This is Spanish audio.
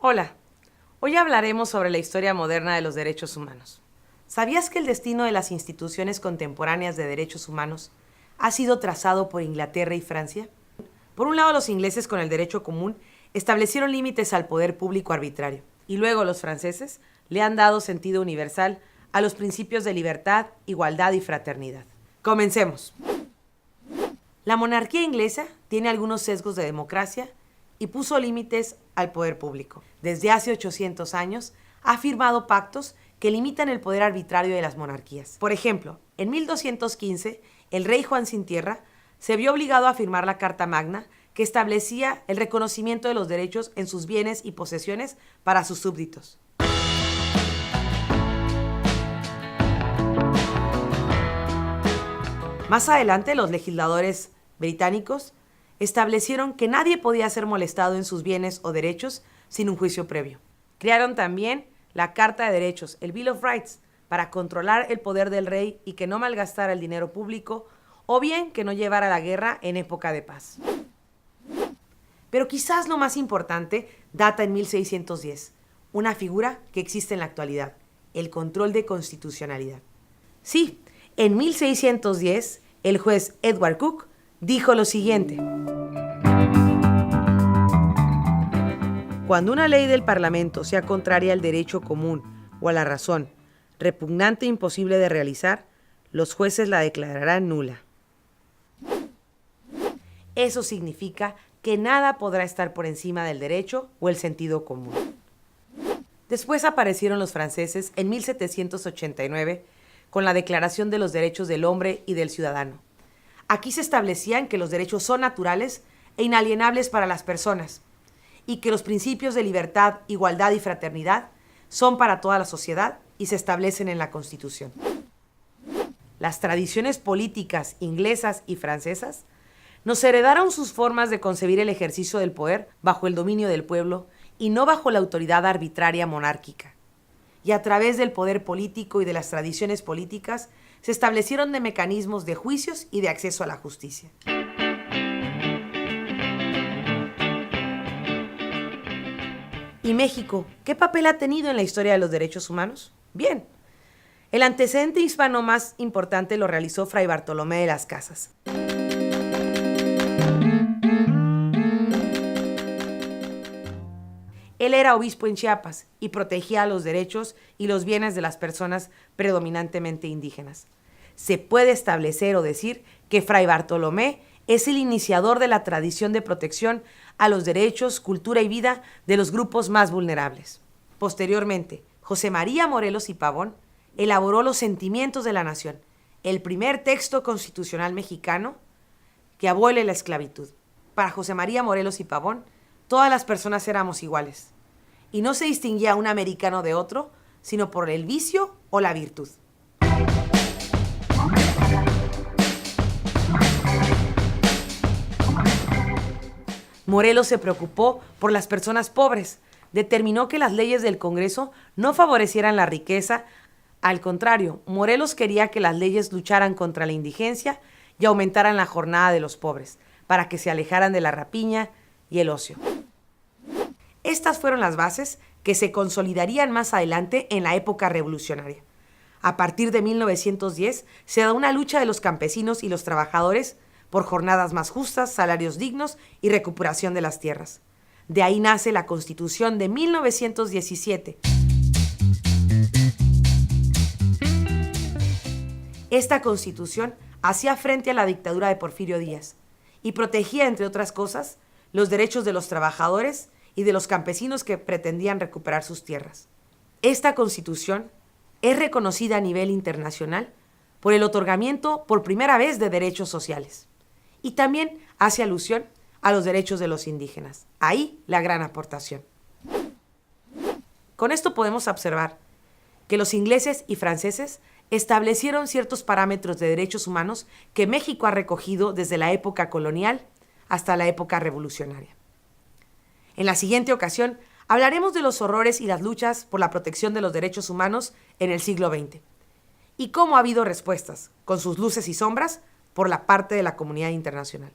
Hola, hoy hablaremos sobre la historia moderna de los derechos humanos. ¿Sabías que el destino de las instituciones contemporáneas de derechos humanos ha sido trazado por Inglaterra y Francia? Por un lado, los ingleses con el derecho común establecieron límites al poder público arbitrario, y luego los franceses le han dado sentido universal a los principios de libertad, igualdad y fraternidad. Comencemos. La monarquía inglesa tiene algunos sesgos de democracia y puso límites al poder público. Desde hace 800 años ha firmado pactos que limitan el poder arbitrario de las monarquías. Por ejemplo, en 1215, el rey Juan Sin Tierra se vio obligado a firmar la Carta Magna que establecía el reconocimiento de los derechos en sus bienes y posesiones para sus súbditos. Más adelante, los legisladores británicos establecieron que nadie podía ser molestado en sus bienes o derechos sin un juicio previo. Crearon también la Carta de Derechos, el Bill of Rights, para controlar el poder del rey y que no malgastara el dinero público o bien que no llevara la guerra en época de paz. Pero quizás lo más importante data en 1610, una figura que existe en la actualidad, el control de constitucionalidad. Sí, en 1610, el juez Edward Coke dijo lo siguiente: cuando una ley del Parlamento sea contraria al derecho común o a la razón, repugnante e imposible de realizar, los jueces la declararán nula. Eso significa que nada podrá estar por encima del derecho o el sentido común. Después aparecieron los franceses en 1789 con la Declaración de los Derechos del Hombre y del Ciudadano. Aquí se establecían que los derechos son naturales e inalienables para las personas y que los principios de libertad, igualdad y fraternidad son para toda la sociedad y se establecen en la Constitución. Las tradiciones políticas inglesas y francesas nos heredaron sus formas de concebir el ejercicio del poder bajo el dominio del pueblo y no bajo la autoridad arbitraria monárquica. Y a través del poder político y de las tradiciones políticas se establecieron mecanismos de juicios y de acceso a la justicia. ¿Y México qué papel ha tenido en la historia de los derechos humanos? Bien, el antecedente hispano más importante lo realizó Fray Bartolomé de las Casas. Él era obispo en Chiapas y protegía los derechos y los bienes de las personas predominantemente indígenas. Se puede establecer o decir que Fray Bartolomé es el iniciador de la tradición de protección a los derechos, cultura y vida de los grupos más vulnerables. Posteriormente, José María Morelos y Pavón elaboró Los Sentimientos de la Nación, el primer texto constitucional mexicano que abole la esclavitud. Para José María Morelos y Pavón, todas las personas éramos iguales, y no se distinguía un americano de otro, sino por el vicio o la virtud. Morelos se preocupó por las personas pobres. Determinó que las leyes del Congreso no favorecieran la riqueza. Al contrario, Morelos quería que las leyes lucharan contra la indigencia y aumentaran la jornada de los pobres, para que se alejaran de la rapiña y el ocio. Estas fueron las bases que se consolidarían más adelante en la época revolucionaria. A partir de 1910 se da una lucha de los campesinos y los trabajadores por jornadas más justas, salarios dignos y recuperación de las tierras. De ahí nace la Constitución de 1917. Esta Constitución hacía frente a la dictadura de Porfirio Díaz y protegía, entre otras cosas, los derechos de los trabajadores y de los campesinos que pretendían recuperar sus tierras. Esta Constitución es reconocida a nivel internacional por el otorgamiento por primera vez de derechos sociales y también hace alusión a los derechos de los indígenas. Ahí la gran aportación. Con esto podemos observar que los ingleses y franceses establecieron ciertos parámetros de derechos humanos que México ha recogido desde la época colonial hasta la época revolucionaria. En la siguiente ocasión hablaremos de los horrores y las luchas por la protección de los derechos humanos en el siglo XX y cómo ha habido respuestas, con sus luces y sombras, por la parte de la comunidad internacional.